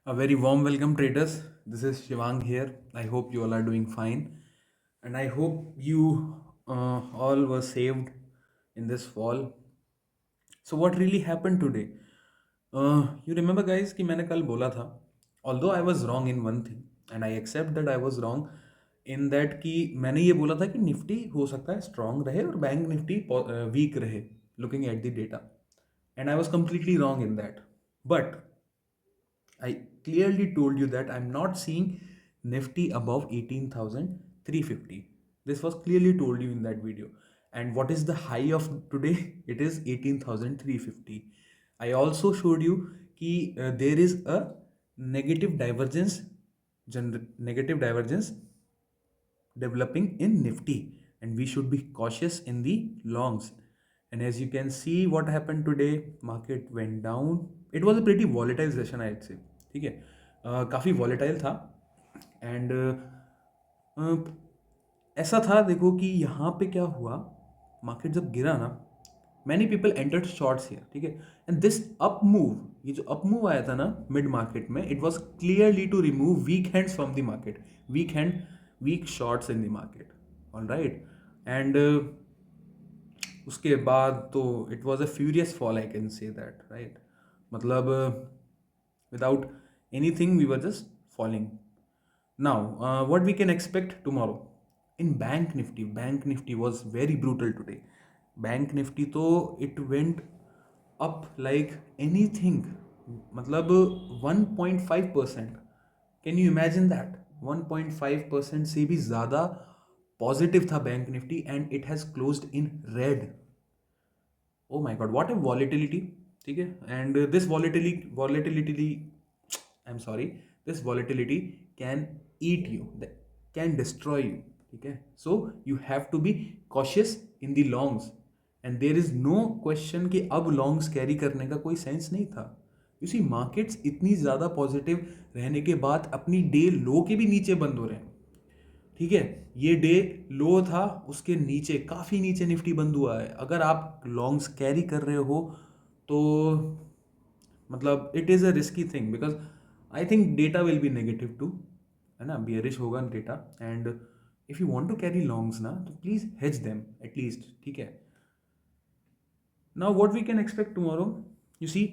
A very warm welcome, traders. This is Shivang here. I hope you all are doing fine, and I hope you all were saved in this fall. So, what really happened today? You remember, guys, कि मैंने कल बोला था. Although I was wrong in one thing, and I accept that I was wrong in that कि मैंने ये बोला था कि निफ्टी हो सकता है स्ट्रांग रहे और बैंक निफ्टी वीक रहे, looking at the data, and I was completely wrong in that. But I clearly told you that I'm not seeing Nifty above 18,350. This was clearly told you in that video. And what is the high of today? It is 18,350. I also showed you that there is a negative divergence, negative divergence developing in Nifty, and we should be cautious in the longs. And as you can see, what happened today, market went down. It was a pretty volatile session, I'd say. ठीक है, काफ़ी volatile था. And ऐसा था, देखो कि यहाँ पे क्या हुआ, मार्केट जब गिरा ना, many people entered shorts here. ठीक है, एंड दिस अप मूव, ये जो अप मूव आया था ना मिड मार्केट में, it was clearly to remove weak hands from the market, weak hand, weak shorts in the market. All right. And उसके बाद तो it was a furious fall, I can say that, right. मतलब without any thing we were just falling. Now what we can expect tomorrow in bank nifty was very brutal today. Bank nifty तो it went up like anything. मतलब 1.5%. Can you imagine that? 1.5% से भी ज़्यादा positive था bank Nifty, and it has closed in red. Oh my god, what a volatility. ठीक है, and this volatility I am sorry, this volatility can eat you, can destroy you. ठीक है, so you have to be cautious in the longs, and there is no question कि अब longs carry करने का कोई sense नहीं था. You see, markets इतनी ज़्यादा पॉजिटिव रहने के बाद अपनी डे लो के भी नीचे बंद हो रहे हैं. ठीक है, ये डे लो था, उसके नीचे, काफ़ी नीचे निफ्टी बंद हुआ है. अगर आप लॉन्ग्स कैरी कर रहे हो तो मतलब it is a risky thing, because I think data will be negative too, है ना, बियरिश होगा data. And if you want to carry longs ना, तो प्लीज़ हेज देम एटलीस्ट. ठीक है. Now what we can expect tomorrow, you see,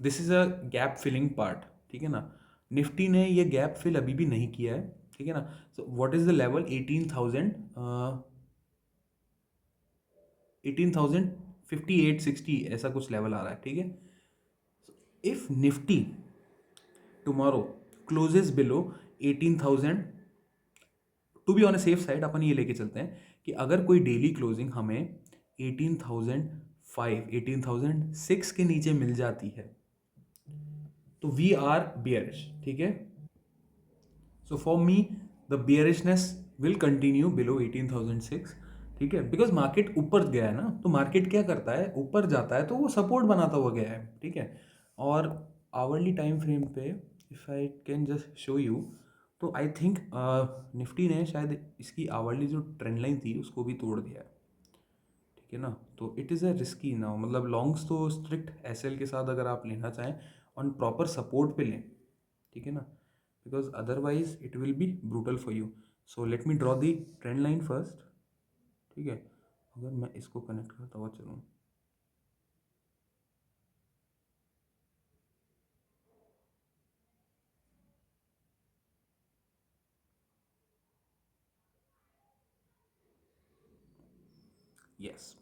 this is a gap filling part. ठीक है ना, निफ्टी ने ये गैप फिल अभी भी नहीं किया है. ठीक है ना. So what is the level? 18,058-60 ऐसा कुछ लेवल आ रहा है. ठीक है. If Nifty tomorrow closes below 18,000, to be on a safe side अपन ये लेके चलते हैं कि अगर कोई डेली क्लोजिंग हमें 18,005, 18,006 के नीचे मिल जाती है तो वी आर बियरिश. ठीक है. So for me the bearishness will continue below 18,006. ठीक है, बिकॉज मार्केट ऊपर गया है ना, तो मार्केट क्या करता है, ऊपर जाता है तो वो सपोर्ट बनाता हुआ गया है. ठीक है. और आवरली टाइम फ्रेम पे if I can just show you, तो आई थिंक निफ्टी ने शायद इसकी आवरली जो ट्रेंड लाइन थी उसको भी तोड़ दिया है. ठीक है ना. तो it is a risky now, मतलब लॉन्ग्स तो स्ट्रिक्ट एसएल के साथ अगर आप लेना चाहें, ऑन प्रॉपर सपोर्ट पे लें. ठीक है ना, because otherwise it will be brutal for you. So let me draw the trend line first. ठीक है, अगर मैं इसको कनेक्ट करता हुआ चलूँ, yes.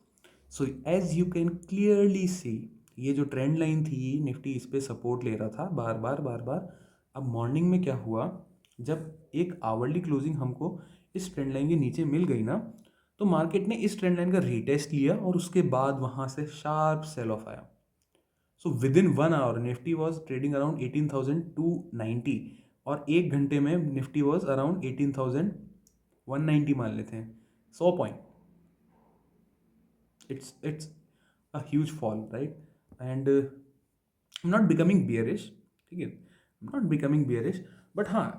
So as you can clearly see, ये जो ट्रेंड लाइन थी, निफ्टी इस पे सपोर्ट ले रहा था बार बार बार बार. अब मॉर्निंग में क्या हुआ, जब एक आवरली क्लोजिंग हमको इस ट्रेंड लाइन के नीचे मिल गई ना, तो मार्केट ने इस ट्रेंड लाइन का रीटेस्ट लिया और उसके बाद वहाँ से शार्प सेल ऑफ आया. So within 1 hour Nifty was trading around 18,290, और एक घंटे में निफ्टी वॉज अराउंड 18,190 मान लेते हैं. 100 point. It's a huge fall, right? And I'm not becoming bearish. ठीक है, I'm not becoming bearish. But हाँ,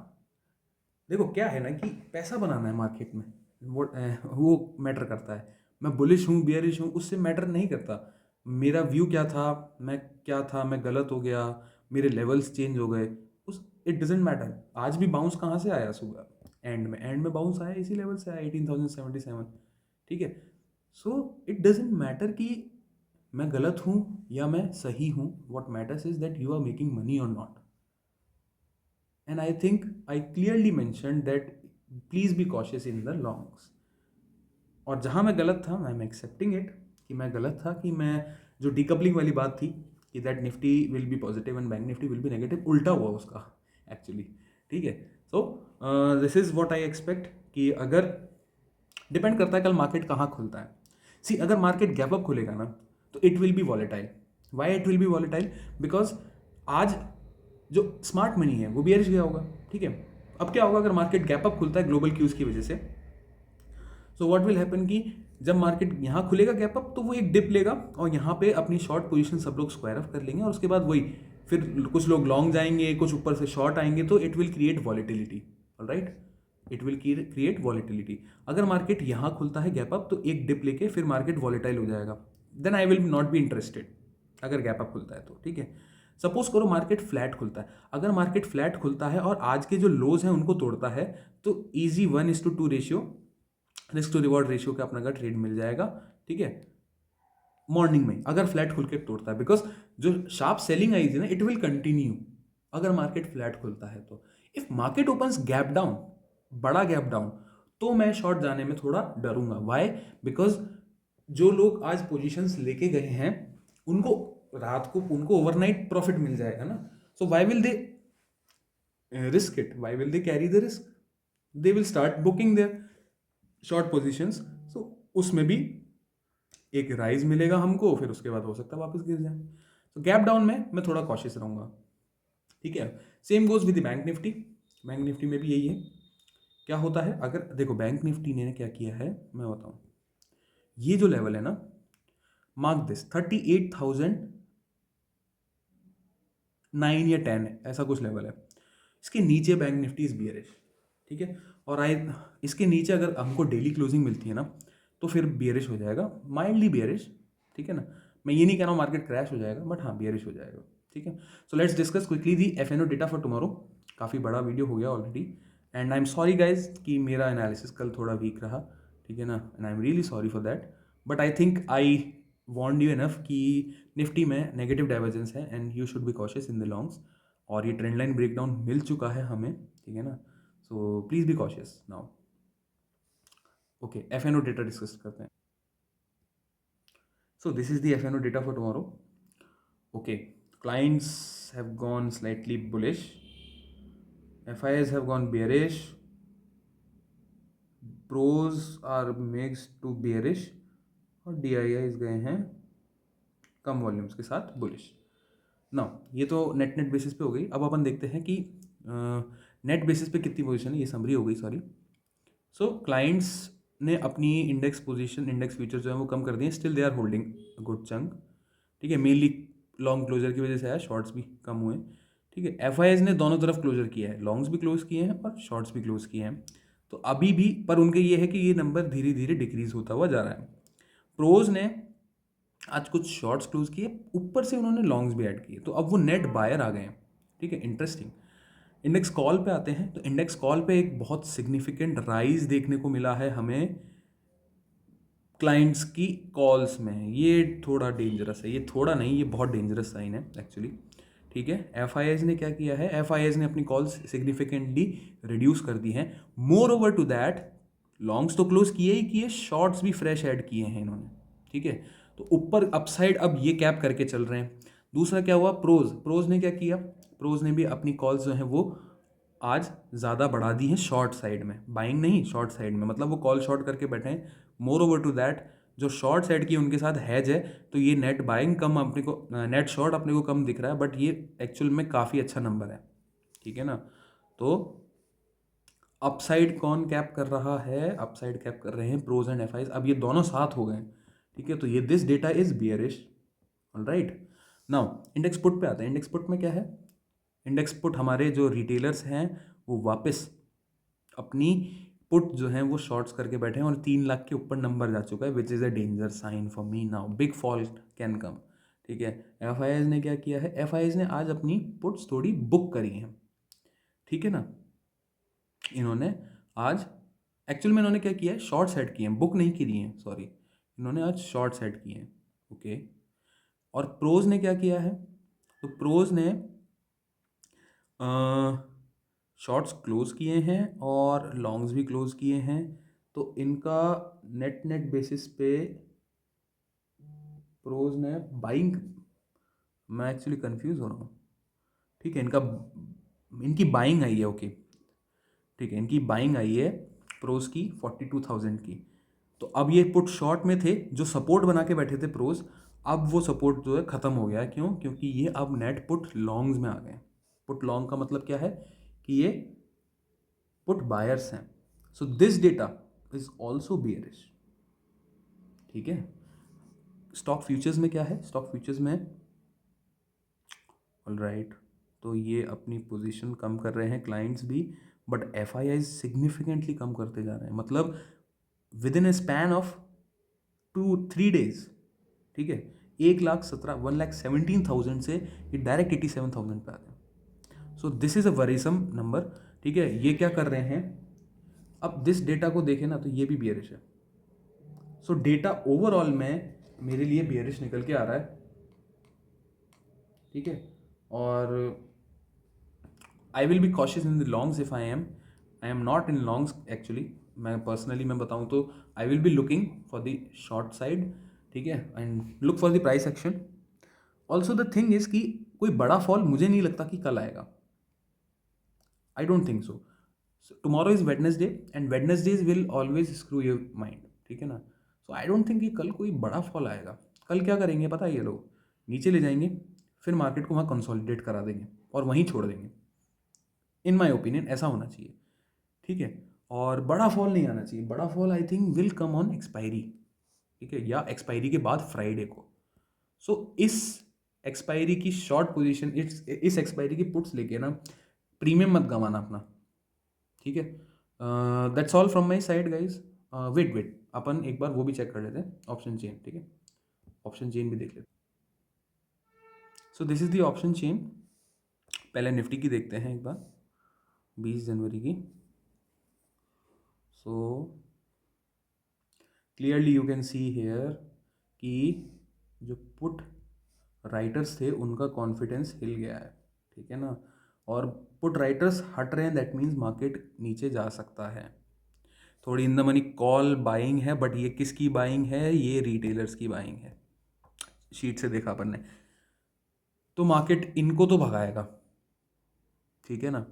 देखो क्या है ना कि पैसा बनाना है मार्केट में, वो मैटर करता है. मैं बुलिश हूँ, बियरिश हूँ, उससे मैटर नहीं करता. मेरा व्यू क्या था, मैं गलत हो गया, मेरे लेवल्स चेंज हो गए, उस इट डजेंट मैटर। आज भी बाउंस कहाँ से आया सुबह, एंड में बाउंस आया इसी लेवल से आया 18,077, ठीक है। सो इट डजेंट मैटर कि मैं गलत हूँ या मैं सही हूँ, what matters is that you are making money और not. And I think I clearly mention that please be cautious in the longs. और जहाँ मैं गलत था, आई एम एक्सेप्टिंग इट कि मैं गलत था, कि मैं जो डीकपलिंग वाली बात थी कि that Nifty will be positive and bank Nifty will be negative, उल्टा हुआ उसका एक्चुअली, ठीक है। So this is what I expect कि अगर डिपेंड करता है कल मार्केट कहाँ खुलता है। सी अगर मार्केट गैप अप खुलेगा ना तो it will B volatile. Why it will B volatile? Because आज जो स्मार्ट मनी है वो बियरिश गया होगा, ठीक है। अब क्या होगा अगर मार्केट गैप अप खुलता है ग्लोबल क्यूज की वजह से? सो व्हाट विल हैपन कि जब मार्केट यहाँ खुलेगा गैप अप तो वो एक डिप लेगा और यहाँ पे अपनी शॉर्ट पोजीशन सब लोग स्क्वायर ऑफ कर लेंगे, और उसके बाद वही फिर कुछ लोग लॉन्ग जाएंगे, कुछ ऊपर से शॉर्ट आएंगे, तो it will create volatility. Alright, it will create volatility. अगर मार्केट यहाँ खुलता है गैप अप तो एक डिप लेके फिर मार्केट वॉलेटाइल हो जाएगा, then I will not be interested अगर गैप अप खुलता है तो, ठीक है। सपोज करो मार्केट फ्लैट खुलता है, अगर मार्केट फ्लैट खुलता है और आज के जो लोज हैं उनको तोड़ता है तो easy 1:2 ratio, risk to reward ratio का अपना का ट्रेड मिल जाएगा, ठीक है, मॉर्निंग में अगर फ्लैट खुल के तोड़ता है। बिकॉज जो शार्प सेलिंग आई थी ना इट विल कंटिन्यू अगर मार्केट फ्लैट खुलता है तो। If market opens gap down, बड़ा गैप डाउन, तो मैं शॉर्ट जाने में थोड़ा डरूंगा। वाई? बिकॉज जो लोग आज पोजीशंस लेके गए हैं उनको रात को उनको ओवरनाइट प्रॉफिट मिल जाएगा ना। So why will they risk it? Why will they carry the risk? They will start booking their short positions. सो उसमें भी एक राइज मिलेगा हमको, फिर उसके बाद हो सकता है वापस गिर जाए। तो गैप डाउन में मैं थोड़ा कॉशियस रहूंगा, ठीक है। Same goes with bank Nifty. Bank Nifty में भी यही है। क्या होता है अगर देखो बैंक निफ्टी ने क्या किया है मैं बताऊं, ये जो लेवल है ना, मार्क दिस 38,009 या 10 ऐसा कुछ लेवल है, इसके नीचे बैंक निफ्टी इज बियरिश, ठीक है। और इसके नीचे अगर हमको डेली क्लोजिंग मिलती है ना तो फिर बियरिश हो जाएगा, माइल्डली बियरिश, ठीक है ना। मैं ये नहीं कह रहा हूँ मार्केट क्रैश हो जाएगा, बट हाँ बियरिश हो जाएगा, ठीक है। So let's discuss quickly the FnO data for tomorrow. काफ़ी बड़ा वीडियो हो गया already, and I am sorry guys कि मेरा एनालिसिस कल थोड़ा वीक रहा, ठीक है ना, and I am really sorry for that. But I think I warned you enough कि निफ्टी में नेगेटिव डाइवर्जेंस है and you should be cautious in the longs, और ये ट्रेंड लाइन ब्रेकडाउन मिल चुका है हमें, ठीक है ना। So please be cautious now. Okay, FnO data discuss करते हैं। So this is the FnO data for tomorrow. Okay, clients have gone slightly bullish, FIs have gone bearish, pros are mixed to bearish, और DIIs गए हैं कम volumes के साथ bullish. ना ये तो नेट नेट बेसिस पे हो गई। अब अपन देखते हैं कि नेट बेसिस पे कितनी पोजीशन है, ये समरी हो गई सॉरी। सो क्लाइंट्स ने अपनी इंडेक्स पोजीशन, इंडेक्स फ्यूचर जो है वो कम कर दिए, still they are holding good chunk, ठीक है। मेनली लॉन्ग क्लोजर की वजह से आया, शॉर्ट्स भी कम हुए, ठीक है। एफआईएस ने दोनों तरफ क्लोजर किया है, लॉन्ग्स भी क्लोज किए हैं और शॉर्ट्स भी क्लोज किए हैं, तो अभी भी पर उनके ये है कि ये नंबर धीरे धीरे डिक्रीज होता हुआ जा रहा है। प्रोज ने आज कुछ शॉर्ट्स क्लोज किए, ऊपर से उन्होंने लॉन्ग्स भी ऐड किए, तो अब वो नेट बायर आ गए हैं, ठीक है। इंटरेस्टिंग। इंडेक्स कॉल पे आते हैं, तो इंडेक्स कॉल पे एक बहुत सिग्निफिकेंट राइज देखने को मिला है हमें क्लाइंट्स की कॉल्स में। ये थोड़ा डेंजरस है, ये थोड़ा नहीं, ये बहुत डेंजरस साइन है एक्चुअली, ठीक है। एफआईएस ने क्या किया है, एफआईएस ने अपनी कॉल्स सिग्निफिकेंटली रिड्यूस कर दी हैं। Moreover to that, longs तो क्लोज किए ही किए, शॉर्ट्स भी फ्रेश ऐड किए हैं इन्होंने, ठीक है। तो ऊपर अपसाइड अब ये कैप करके चल रहे हैं। दूसरा क्या हुआ, प्रोज ने क्या किया, प्रोज ने भी अपनी कॉल्स जो हैं वो आज ज़्यादा बढ़ा दी हैं शॉर्ट साइड में, बाइंग नहीं शॉर्ट साइड में, मतलब वो कॉल शॉर्ट करके बैठे हैं। मोर ओवर टू दैट, जो शॉर्ट साइड की उनके साथ हैज है, तो ये नेट बाइंग कम अपने को, नेट शॉर्ट अपने को कम दिख रहा है, बट ये एक्चुअल में काफ़ी अच्छा नंबर है, ठीक है ना। तो अपसाइड कौन कैप कर रहा है, अपसाइड कैप कर रहे हैं प्रोज एंड एफआईज, अब ये दोनों साथ हो गए, ठीक है। तो ये this data is bearish, alright. Now index put पे आते हैं। इंडेक्स पुट में क्या है, इंडेक्स पुट हमारे जो रिटेलर्स हैं वो वापस अपनी पुट जो है वो शॉर्ट्स करके बैठे हैं और 3 लाख के ऊपर नंबर जा चुका है, which is a danger sign for me now, big fall can come, ठीक है। एफ ने क्या किया है, एफ ने आज अपनी पुट्स थोड़ी बुक करी हैं, ठीक है ना। इन्होंने आज एक्चुअल में इन्होंने क्या किया है, शॉर्ट सेट किए हैं, बुक नहीं की हैं, सॉरी, इन्होंने आज शॉर्ट सेट किए हैं। ओके। और प्रोज ने क्या किया है, तो प्रोज ने शॉर्ट्स क्लोज किए हैं और लॉन्ग्स भी क्लोज किए हैं। तो इनका नेट नेट बेसिस पे प्रोज ने बाइंग, मैं एक्चुअली कंफ्यूज हो रहा हूँ, ठीक है, इनकी बाइंग आई है। ओके, ठीक है, इनकी बाइंग आई है प्रोज की 42,000 की। तो अब ये पुट शॉर्ट में थे, जो सपोर्ट बना के बैठे थे प्रोज, अब वो सपोर्ट जो है ख़त्म हो गया है। क्यों? क्योंकि ये अब नेट पुट लॉन्ग्स में आ गए। पुट लॉन्ग का मतलब क्या है कि ये पुट बायर्स हैं। So this data is also bearish, ठीक है। स्टॉक फ्यूचर्स में क्या है, स्टॉक फ्यूचर्स में ऑलराइट, तो ये अपनी पोजीशन कम कर रहे हैं क्लाइंट्स भी, बट एफ आई सिग्निफिकेंटली कम करते जा रहे हैं, मतलब with in A span of 2-3 days, ठीक है, 1,17,000 से ये डायरेक्ट 87,000 पे आ गए। So this is a worrisome number, ठीक है। ये क्या कर रहे हैं, अब दिस डेटा को देखें ना तो ये भी बियरिश है। सो डेटा ओवरऑल में मेरे लिए बियरिश निकल के आ रहा है, ठीक है। और आई will B cautious in the longs if I am not in longs actually, मैं पर्सनली मैं बताऊं तो आई will be looking for the short side, ठीक है, and look for the price action. Also the thing is कि कोई बड़ा fall मुझे नहीं लगता कि कल आएगा, I don't think so. Tomorrow is Wednesday and Wednesday's will always screw your mind, ठीक है ना। सो आई डोंट थिंक कि कल कोई बड़ा फॉल आएगा। कल क्या करेंगे पता है, ये लोग नीचे ले जाएंगे, फिर मार्केट को वहाँ कंसोलिडेट करा देंगे और वहीं छोड़ देंगे। इन माई ओपिनियन ऐसा होना चाहिए, ठीक है। और बड़ा फॉल नहीं आना चाहिए, बड़ा fall I think will come on expiry, ठीक है, या एक्सपायरी के बाद फ्राइडे को। सो इस एक्सपायरी की शॉर्ट पोजीशन, इस एक्सपायरी की पुट्स लेके ना प्रीमियम मत गंवाना अपना, ठीक है। That's all from my side guys. Wait wait, अपन एक बार वो भी चेक कर लेते हैं, ऑप्शन चेन, ठीक है, ऑप्शन चेन भी देख लेते हैं। So this is the option chain. पहले निफ्टी की देखते हैं एक बार, 20 जनवरी की। So clearly you can see here कि जो पुट राइटर्स थे उनका कॉन्फिडेंस हिल गया है, ठीक है ना। और पुट राइटर्स हट रहे हैं, दैट मीन्स मार्केट नीचे जा सकता है। थोड़ी in the money call buying है, बट ये किसकी बाइंग है, ये रिटेलर्स की बाइंग है। शीट से देखा अपन ने, तो मार्केट इनको तो भगाएगा, ठीक है ना,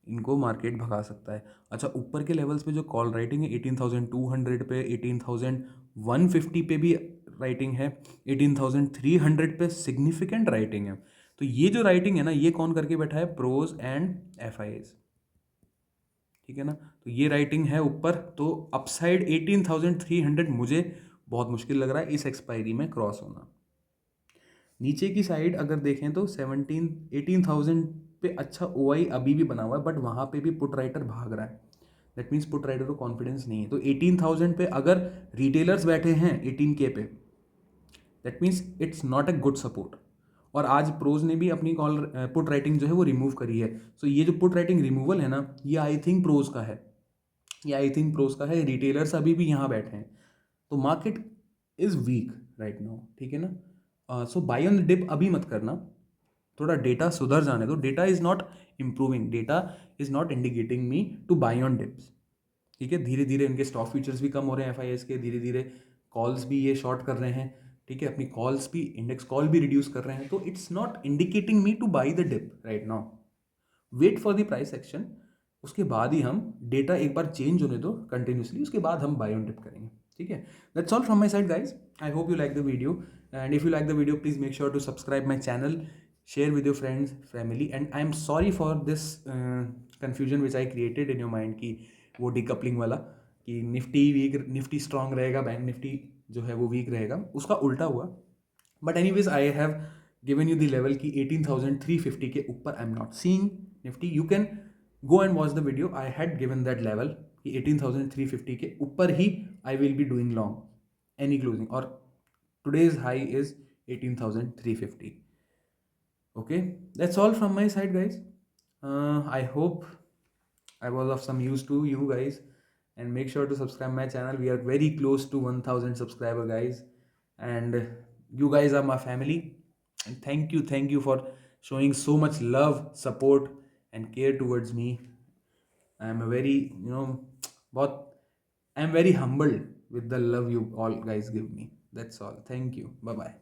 इनको मार्केट भगा सकता है। अच्छा, ऊपर के लेवल्स पे जो कॉल राइटिंग है 18,200 पे, 18,150 पे भी राइटिंग है, 18,300 पे सिग्निफिकेंट राइटिंग है। तो ये जो राइटिंग है ना, ये कौन करके बैठा है, प्रोज एंड एफ, ठीक है ना। तो ये राइटिंग है ऊपर, तो अपसाइड 18,300 मुझे बहुत मुश्किल लग रहा है इस एक्सपायरी में क्रॉस होना। नीचे की साइड अगर देखें तो 18,000 पे अच्छा ओआई अभी भी बना हुआ है, बट वहाँ पे भी पुट राइटर भाग रहा है। दैट मीन्स पुट राइटर को कॉन्फिडेंस नहीं है। तो 18,000 पे अगर रिटेलर्स बैठे हैं 18K पे, that means it's not a good support. और आज प्रोज ने भी अपनी कॉल पुट राइटिंग जो है वो रिमूव करी है। सो ये जो पुट राइटिंग रिमूवल है ना, ये आई थिंक प्रोज का है, ये आई थिंक प्रोज का है। रिटेलर्स अभी भी यहाँ बैठे हैं, तो market is weak right now, ठीक है ना। So by on the dip अभी मत करना, थोड़ा डेटा सुधर जाने दो। Data is not improving, data is not indicating me to by on dips, ठीक है। धीरे धीरे इनके स्टॉक फ्यूचर्स भी कम हो रहे हैं एफ के, धीरे धीरे कॉल्स भी ये शॉर्ट कर रहे हैं, ठीक है, अपनी कॉल्स भी, इंडेक्स कॉल भी रिड्यूस कर रहे हैं। तो it's not indicating me to buy the dip right now. Wait for the price action, उसके बाद ही हम डेटा एक बार चेंज होने दो कंटिन्यूसली, उसके बाद हम बाय ऑन डिप करेंगे, ठीक है। That's all from my side guys. I hope you like the video, and if you like the video please make sure to subscribe my channel, share with your friends, family, and I am sorry for this confusion which I created in your mind कि वो decoupling वाला, कि Nifty weak, Nifty strong रहेगा, bank Nifty जो है वो weak रहेगा, उसका उल्टा हुआ। But anyways I have given you the level की 18,350 के ऊपर I am not seeing Nifty. You can go and watch the video, I had given that level कि 18,350 के ऊपर ही I will be doing long any closing, और today's high is 18,350. Okay, that's all from my side, guys. I hope I was of some use to you guys, and make sure to subscribe my channel. We are very close to 1,000 subscriber, guys, and you guys are my family. And thank you for showing so much love, support, and care towards me. I am a very, but I am very humbled with the love you all guys give me. That's all. Thank you. Bye bye.